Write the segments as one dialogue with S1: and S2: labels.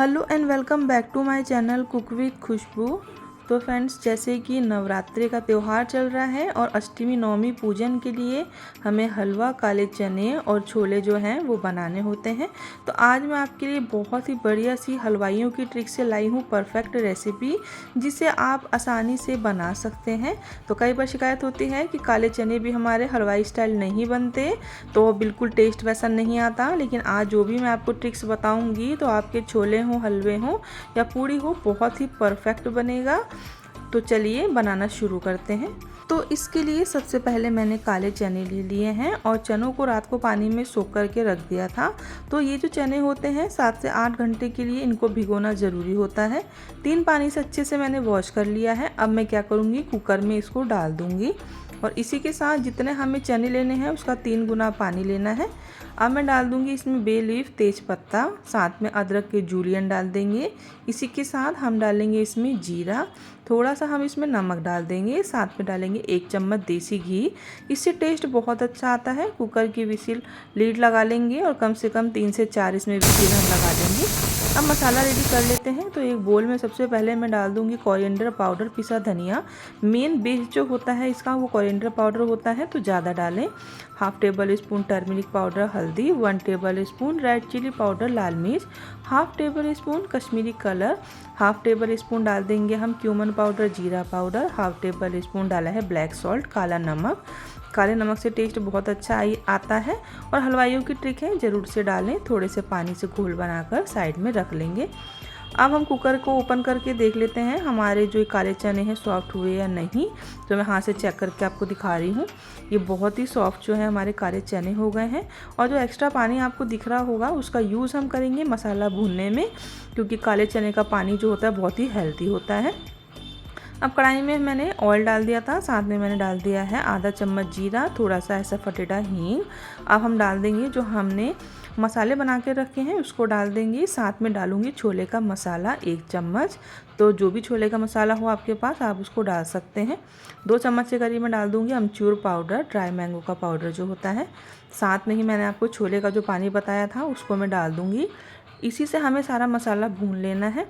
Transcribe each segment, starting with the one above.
S1: Hello and welcome back to my channel cook with Khushboo. तो friends, जैसे कि नवरात्रि का त्यौहार चल रहा है और अष्टमी नवमी पूजन के लिए हमें हलवा, काले चने और छोले जो हैं वो बनाने होते हैं। तो आज मैं आपके लिए बहुत ही बढ़िया सी हलवाइयों की ट्रिक से लाई हूँ परफेक्ट रेसिपी, जिसे आप आसानी से बना सकते हैं। तो कई बार शिकायत होती है कि काले चने भी हमारे हलवाई स्टाइल नहीं बनते, तो बिल्कुल टेस्ट वैसा नहीं आता। लेकिन आज जो भी मैं आपको ट्रिक्स बताऊँगी तो आपके छोले हों, हलवे हों या पूड़ी हो, बहुत ही परफेक्ट बनेगा। तो चलिए बनाना शुरू करते हैं। तो इसके लिए सबसे पहले मैंने काले चने ले लिए हैं और चनों को रात को पानी में सोख करके रख दिया था। तो ये जो चने होते हैं 7 से 8 घंटे के लिए इनको भिगोना ज़रूरी होता है। 3 पानी से अच्छे से मैंने वॉश कर लिया है। अब मैं क्या करूँगी, कुकर में इसको डाल दूँगी और इसी के साथ जितने हमें चने लेने हैं उसका 3 गुना पानी लेना है। अब मैं डाल दूंगी इसमें बे लीफ, तेज पत्ता, साथ में अदरक के जूलियन डाल देंगे। इसी के साथ हम डालेंगे इसमें जीरा, थोड़ा सा हम इसमें नमक डाल देंगे, साथ में डालेंगे 1 चम्मच देसी घी। इससे टेस्ट बहुत अच्छा आता है। कुकर की विसिल लीड लगा लेंगे और कम से कम 3 से 4 इसमें विसिल हम लगा देंगे। अब मसाला रेडी कर लेते हैं। तो एक बोल में सबसे पहले मैं डाल दूंगी कोरिएंडर पाउडर, पिसा धनिया। मेन बेस जो होता है इसका वो कोरिएंडर पाउडर होता है, तो ज़्यादा डालें। Half tablespoon turmeric powder हल्दी, 1 tablespoon red chilli powder लाल मिर्च, half tablespoon Kashmiri colour, half tablespoon डाल देंगे हम क्यूमन पाउडर, जीरा पाउडर, हाफ टेबल स्पून डाला है ब्लैक सॉल्ट, काला नमक। काले नमक से टेस्ट बहुत अच्छा आता है और हलवाइयों की ट्रिक है, ज़रूर से डालें। थोड़े से पानी से घोल बनाकर साइड में रख लेंगे। अब हम कुकर को ओपन करके देख लेते हैं हमारे जो काले चने हैं सॉफ्ट हुए या नहीं। तो मैं हाथ से चेक करके आपको दिखा रही हूँ। ये बहुत ही सॉफ्ट जो है हमारे काले चने हो गए हैं। और जो एक्स्ट्रा पानी आपको दिख रहा होगा उसका यूज़ हम करेंगे मसाला भूनने में, क्योंकि काले चने का पानी जो होता है बहुत ही हेल्दी होता है। अब कढ़ाई में मैंने ऑयल डाल दिया था, साथ में मैंने डाल दिया है आधा चम्मच जीरा, थोड़ा सा ऐसा फटेटा हींग। अब हम डाल देंगे जो हमने मसाले बना के रखे हैं उसको डाल देंगे। साथ में डालूंगी छोले का मसाला 1 चम्मच। तो जो भी छोले का मसाला हो आपके पास आप उसको डाल सकते हैं। 2 चम्मच के करीब मैं डाल दूंगी अमचूर पाउडर, ड्राई मैंगो का पाउडर जो होता है। साथ में ही मैंने आपको छोले का जो पानी बताया था उसको मैं डाल दूँगी। इसी से हमें सारा मसाला भून लेना है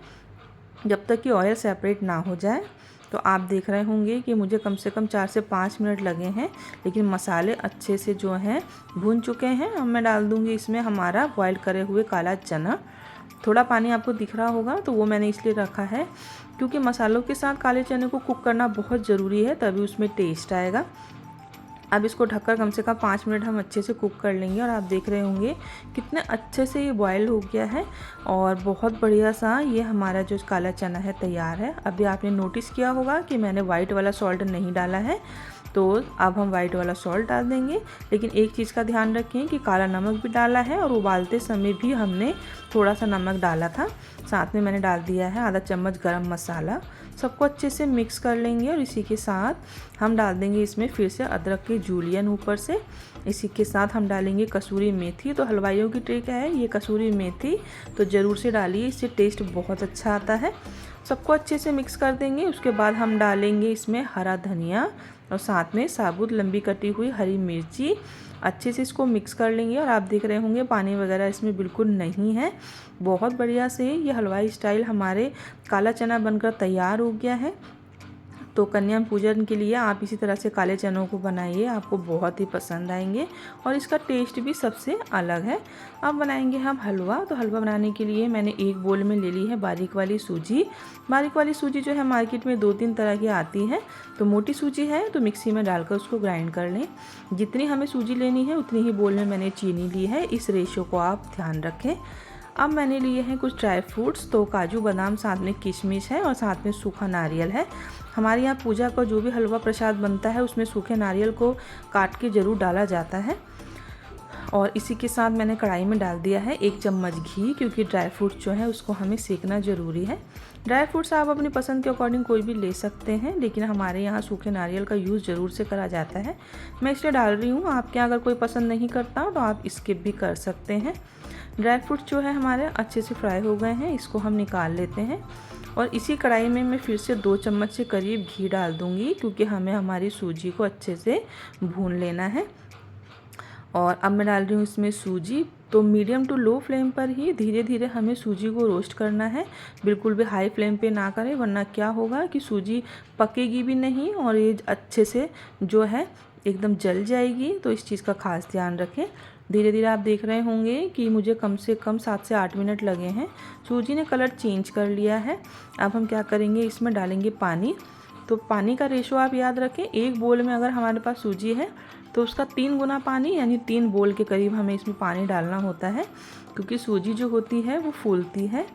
S1: जब तक कि ऑयल सेपरेट ना हो जाए। तो आप देख रहे होंगे कि मुझे कम से कम 4 से 5 मिनट लगे हैं, लेकिन मसाले अच्छे से जो हैं भून चुके हैं। अब मैं डाल दूंगी इसमें हमारा बॉयल करे हुए काला चना। थोड़ा पानी आपको दिख रहा होगा, तो वो मैंने इसलिए रखा है क्योंकि मसालों के साथ काले चने को कुक करना बहुत ज़रूरी है, तभी उसमें टेस्ट आएगा। अब इसको ढककर कम से कम 5 मिनट हम अच्छे से कुक कर लेंगे और आप देख रहे होंगे कितने अच्छे से ये बॉयल हो गया है और बहुत बढ़िया सा ये हमारा जो काला चना है तैयार है। अभी आपने नोटिस किया होगा कि मैंने वाइट वाला सॉल्ट नहीं डाला है, तो अब हम वाइट वाला सॉल्ट डाल देंगे। लेकिन एक चीज़ का ध्यान रखें कि काला नमक भी डाला है और उबालते समय भी हमने थोड़ा सा नमक डाला था। साथ में मैंने डाल दिया है आधा चम्मच गरम मसाला। सबको अच्छे से मिक्स कर लेंगे और इसी के साथ हम डाल देंगे इसमें फिर से अदरक के जूलियन ऊपर से। इसी के साथ हम डालेंगे कसूरी मेथी। तो हलवाइयों की ट्रिक है ये कसूरी मेथी, तो ज़रूर से डालिए, इससे टेस्ट बहुत अच्छा आता है। सबको अच्छे से मिक्स कर देंगे। उसके बाद हम डालेंगे इसमें हरा धनिया और साथ में साबुत लंबी कटी हुई हरी मिर्ची। अच्छे से इसको मिक्स कर लेंगे और आप देख रहे होंगे पानी वगैरह इसमें बिल्कुल नहीं है। बहुत बढ़िया से ये हलवाई स्टाइल हमारे काला चना बनकर तैयार हो गया है। तो कन्या पूजन के लिए आप इसी तरह से काले चनों को बनाइए, आपको बहुत ही पसंद आएंगे और इसका टेस्ट भी सबसे अलग है। अब बनाएंगे हम हलवा। तो हलवा बनाने के लिए मैंने एक बोल में ले ली है बारीक वाली सूजी। बारीक वाली सूजी जो है मार्केट में 2-3 तरह की आती है। तो मोटी सूजी है तो मिक्सी में डालकर उसको ग्राइंड कर लें। जितनी हमें सूजी लेनी है उतनी ही बोल में मैंने चीनी ली है, इस रेशो को आप ध्यान रखें। अब मैंने लिए हैं कुछ ड्राई फ्रूट्स, तो काजू बादाम, साथ में किशमिश है और साथ में सूखा नारियल है। हमारे यहाँ पूजा का जो भी हलवा प्रसाद बनता है उसमें सूखे नारियल को काट के ज़रूर डाला जाता है। और इसी के साथ मैंने कढ़ाई में डाल दिया है 1 चम्मच घी, क्योंकि ड्राई फ्रूट्स जो है उसको हमें सेकना ज़रूरी है। ड्राई फ्रूट्स आप अपनी पसंद के अकॉर्डिंग कोई भी ले सकते हैं, लेकिन हमारे यहाँ सूखे नारियल का यूज़ ज़रूर से करा जाता है। मैं इसलिए डाल रही हूँ। आपके यहाँ अगर कोई पसंद नहीं करता तो आप स्किप भी कर सकते हैं। ड्राई फ्रूट्स जो है हमारे अच्छे से फ्राई हो गए हैं, इसको हम निकाल लेते हैं। और इसी कढ़ाई में मैं फिर से 2 चम्मच से करीब घी डाल दूँगी, क्योंकि हमें हमारी सूजी को अच्छे से भून लेना है। और अब मैं डाल रही हूँ इसमें सूजी। तो मीडियम टू लो फ्लेम पर ही धीरे धीरे हमें सूजी को रोस्ट करना है, बिल्कुल भी हाई फ्लेम पे ना करें, वरना क्या होगा कि सूजी पकेगी भी नहीं और ये अच्छे से जो है एकदम जल जाएगी। तो इस चीज़ का खास ध्यान रखें। धीरे धीरे आप देख रहे होंगे कि मुझे कम से कम 7 से 8 मिनट लगे हैं। सूजी ने कलर चेंज कर लिया है। अब हम क्या करेंगे, इसमें डालेंगे पानी। तो पानी का रेशो आप याद रखें, एक बोल में अगर हमारे पास सूजी है तो उसका 3 गुना पानी यानी 3 बोल के करीब हमें इसमें पानी डालना होता है, क्योंकि सूजी जो होती है वो फूलती है।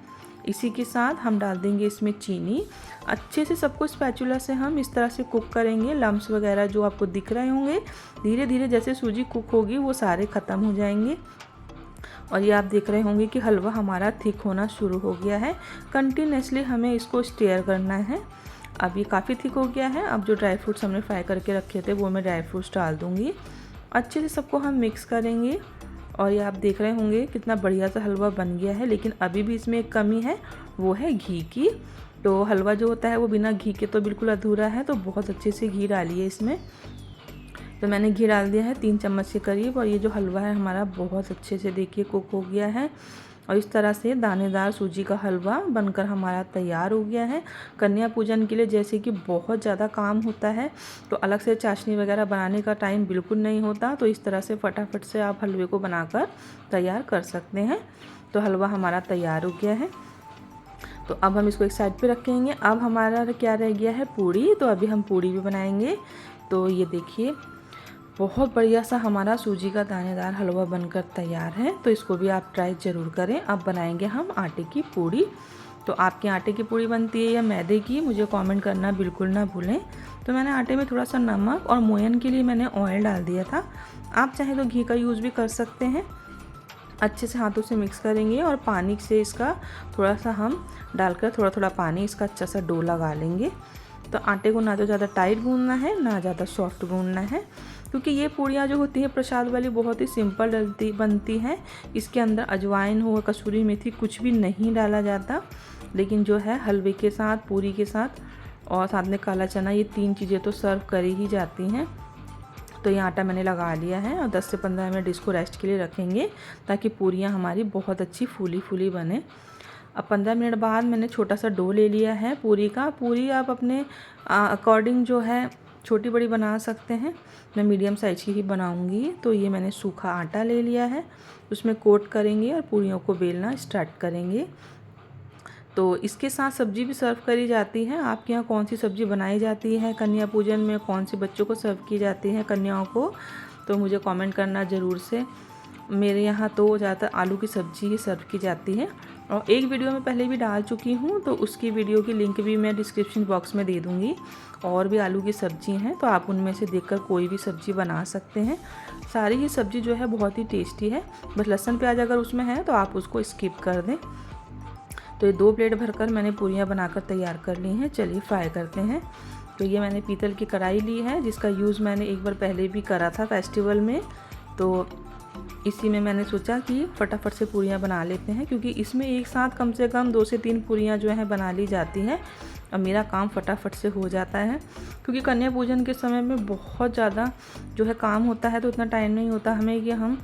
S1: इसी के साथ हम डाल देंगे इसमें चीनी। अच्छे से सबको स्पैचुला से हम इस तरह से कुक करेंगे। लम्स वगैरह जो आपको दिख रहे होंगे, धीरे धीरे जैसे सूजी कुक होगी वो सारे ख़त्म हो जाएंगे। और ये आप देख रहे होंगे कि हलवा हमारा थिक होना शुरू हो गया है। कंटिन्यूसली हमें इसको स्टेयर करना है। अब ये काफ़ी थिक हो गया है। अब जो ड्राई फ्रूट्स हमने फ्राई करके रखे थे वो मैं ड्राई फ्रूट्स डाल दूँगी। अच्छे से सबको हम मिक्स करेंगे। और ये आप देख रहे होंगे कितना बढ़िया सा हलवा बन गया है। लेकिन अभी भी इसमें एक कमी है, वो है घी की। तो हलवा जो होता है वो बिना घी के तो बिल्कुल अधूरा है। तो बहुत अच्छे से घी डालिए इसमें। तो मैंने घी डाल दिया है 3 चम्मच के करीब। और ये जो हलवा है हमारा बहुत अच्छे से देखिए कुक हो गया है। और इस तरह से दानेदार सूजी का हलवा बनकर हमारा तैयार हो गया है। कन्या पूजन के लिए जैसे कि बहुत ज़्यादा काम होता है, तो अलग से चाशनी वगैरह बनाने का टाइम बिल्कुल नहीं होता। तो इस तरह से फटाफट से आप हलवे को बनाकर तैयार कर सकते हैं। तो हलवा हमारा तैयार हो गया है। तो अब हम इसको एक साइड पे रखेंगे। अब हमारा क्या रह गया है, पूड़ी। तो अभी हम पूड़ी भी बनाएंगे। तो ये देखिए बहुत बढ़िया सा हमारा सूजी का दानेदार हलवा बनकर तैयार है। तो इसको भी आप ट्राई ज़रूर करें। अब बनाएंगे हम आटे की पूड़ी। तो आपके आटे की पूड़ी बनती है या मैदे की, मुझे कमेंट करना बिल्कुल ना भूलें। तो मैंने आटे में थोड़ा सा नमक और मोयन के लिए मैंने ऑयल डाल दिया था। आप चाहें तो घी का यूज़ भी कर सकते हैं। अच्छे से हाथों से मिक्स करेंगे और पानी से इसका थोड़ा सा हम डालकर थोड़ा थोड़ा पानी इसका अच्छा सा डो लगा लेंगे। तो आटे को ना तो ज़्यादा टाइट गूंदना है ना ज़्यादा सॉफ्ट गूंदना है, क्योंकि ये पूड़ियाँ जो होती हैं प्रसाद वाली बहुत ही सिंपल बनती हैं। इसके अंदर अजवाइन हो, कसूरी मेथी कुछ भी नहीं डाला जाता। लेकिन जो है हलवे के साथ, पूरी के साथ और साथ में काला चना, ये 3 चीज़ें तो सर्व करी ही जाती हैं। तो ये आटा मैंने लगा लिया है और 10 से 15 मिनट इसको रेस्ट के लिए रखेंगे, ताकि पूरियाँ हमारी बहुत अच्छी फूली फूली बने। अब 15 मिनट बाद मैंने छोटा सा डो ले लिया है पूरी का। पूरी आप अपने अकॉर्डिंग जो है छोटी बड़ी बना सकते हैं। मैं मीडियम साइज़ की ही बनाऊंगी। तो ये मैंने सूखा आटा ले लिया है, उसमें कोट करेंगे और पूरियों को बेलना स्टार्ट करेंगे। तो इसके साथ सब्जी भी सर्व करी जाती है। आपके यहाँ कौन सी सब्ज़ी बनाई जाती है कन्या पूजन में, कौन सी बच्चों को सर्व की जाती है कन्याओं को, तो मुझे कमेंट करना ज़रूर से। मेरे यहाँ तो ज़्यादातर आलू की सब्ज़ी ही सर्व की जाती है। और एक वीडियो में पहले भी डाल चुकी हूँ, तो उसकी वीडियो की लिंक भी मैं डिस्क्रिप्शन बॉक्स में दे दूँगी। और भी आलू की सब्ज़ी हैं, तो आप उनमें से देखकर कोई भी सब्ज़ी बना सकते हैं। सारी ही सब्ज़ी जो है बहुत ही टेस्टी है। बस लहसुन प्याज अगर उसमें है तो आप उसको स्किप कर दें। तो ये 2 प्लेट भरकर मैंने पूरियाँ बनाकर तैयार कर ली हैं। चलिए फ्राई करते हैं। तो ये मैंने पीतल की कढ़ाई ली है, जिसका यूज़ मैंने एक बार पहले भी करा था फेस्टिवल में। तो इसी में मैंने सोचा कि फटाफट से पूरियाँ बना लेते हैं, क्योंकि इसमें एक साथ कम से कम 2 से 3 पूरियाँ जो हैं बना ली जाती हैं। और मेरा काम फटाफट से हो जाता है, क्योंकि कन्या पूजन के समय में बहुत ज़्यादा जो है काम होता है। तो इतना टाइम नहीं होता हमें कि हम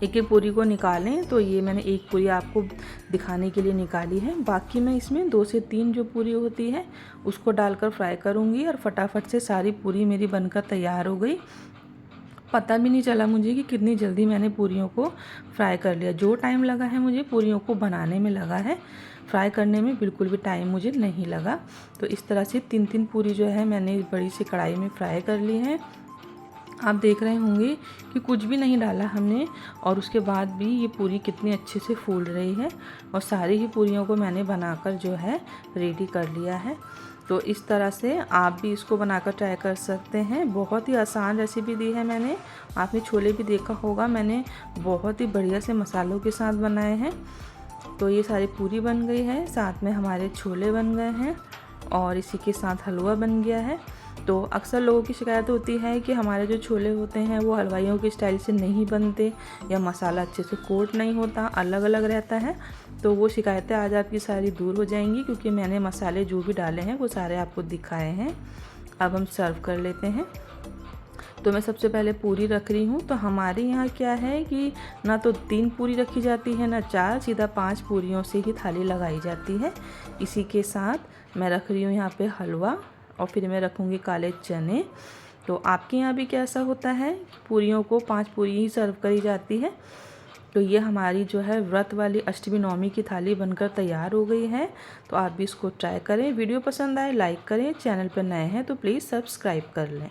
S1: एक एक पूरी को निकालें। तो ये मैंने एक पूरी आपको दिखाने के लिए निकाली है। बाकी मैं इसमें 2 से 3 जो पूरी होती है उसको डालकर फ्राई करूँगी। और फटाफट से सारी पूरी मेरी बनकर तैयार हो गई। पता भी नहीं चला मुझे कि कितनी जल्दी मैंने पूरियों को फ्राई कर लिया। जो टाइम लगा है मुझे पूरियों को बनाने में लगा है, फ्राई करने में बिल्कुल भी टाइम मुझे नहीं लगा। तो इस तरह से 3-3 पूरी जो है मैंने बड़ी सी कढ़ाई में फ्राई कर ली है। आप देख रहे होंगे कि कुछ भी नहीं डाला हमने, और उसके बाद भी ये पूरी कितनी अच्छे से फूल रही है। और सारी ही पूरियों को मैंने बनाकर जो है रेडी कर लिया है। तो इस तरह से आप भी इसको बनाकर ट्राई कर सकते हैं। बहुत ही आसान रेसिपी दी है मैंने। आपने छोले भी देखा होगा, मैंने बहुत ही बढ़िया से मसालों के साथ बनाए हैं। तो ये सारी पूरी बन गई है, साथ में हमारे छोले बन गए हैं और इसी के साथ हलवा बन गया है। तो अक्सर लोगों की शिकायत होती है कि हमारे जो छोले होते हैं वो हलवाइयों के स्टाइल से नहीं बनते, या मसाला अच्छे से कोट नहीं होता, अलग अलग रहता है। तो वो शिकायतें आज आपकी सारी दूर हो जाएंगी, क्योंकि मैंने मसाले जो भी डाले हैं वो सारे आपको दिखाए हैं। अब हम सर्व कर लेते हैं। तो मैं सबसे पहले पूरी रख रही हूँ। तो हमारे यहाँ क्या है कि ना तो 3 पूरी रखी जाती है ना 4, सीधा 5 पूरियों से ही थाली लगाई जाती है। इसी के साथ मैं रख रही हूँ यहाँ पे हलवा और फिर मैं रखूँगी काले चने। तो आपके यहाँ भी कैसा होता है? पूरियों को 5 पूरी ही सर्व करी जाती है। तो ये हमारी जो है व्रत वाली अष्टमी नवमी की थाली बनकर तैयार हो गई है। तो आप भी इसको ट्राई करें। वीडियो पसंद आए लाइक करें, चैनल पर नए हैं तो प्लीज़ सब्सक्राइब कर लें।